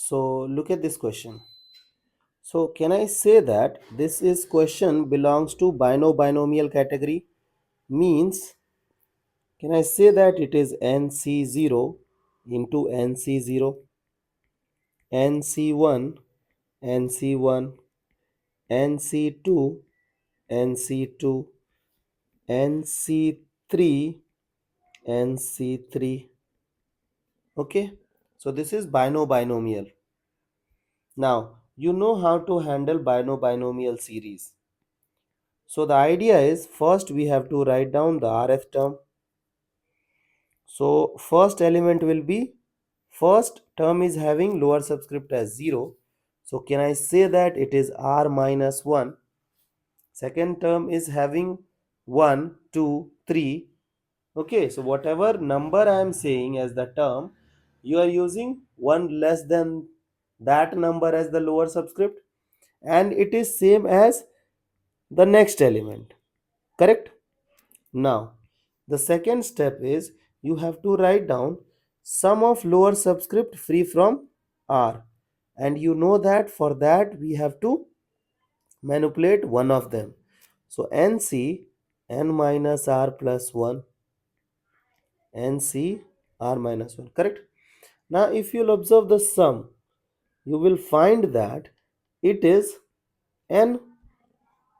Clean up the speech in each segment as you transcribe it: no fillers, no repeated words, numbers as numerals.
So look at this question. So can I say that this is question belongs to binomial category? Means can I say that it is NC0 into NC0, NC1, NC1, NC2, NC2, NC3, NC3. Okay, so this is binomial. Now you know how to handle binomial series. So the idea is first we have to write down the RF term. So first element will be, first term is having lower subscript as 0. So can I say that it is R minus 1. Second term is having 1, 2, 3. Okay, so whatever number I am saying as the term, you are using 1 less than that number as the lower subscript, and it is same as the next element. Correct? Now, the second step is you have to write down sum of lower subscript free from R, and you know that for that we have to manipulate one of them. So NC n minus R plus 1, NC R minus 1. Correct? Now if you'll observe the sum, you will find that it is n.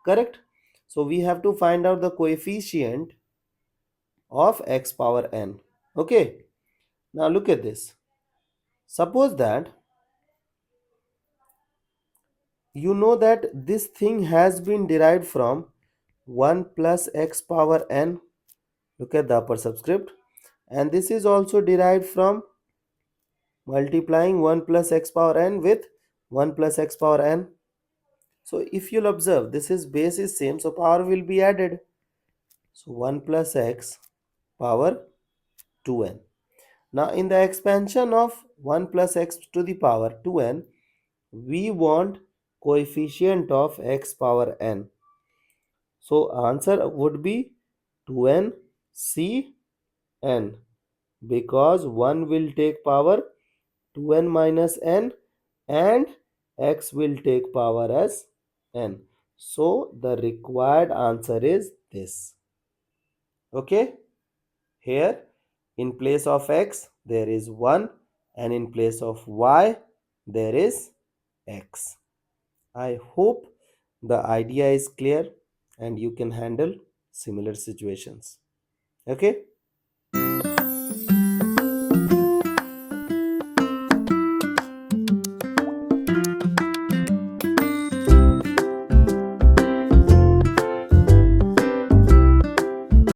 Correct? So we have to find out the coefficient of x power n. Okay, now look at this. Suppose that you know that this thing has been derived from 1 plus x power n. Look at the upper subscript. And this is also derived from multiplying 1 plus x power n with 1 plus x power n. So if you'll observe, this is base is same, so power will be added. So 1 plus x power 2n. Now in the expansion of 1 plus x to the power 2n, we want coefficient of x power n. So answer would be 2n c n, because 1 will take power 2n minus n and x will take power as n. So the required answer is this. Okay, here in place of x there is 1 and in place of y there is x. I hope the idea is clear and you can handle similar situations. Okay.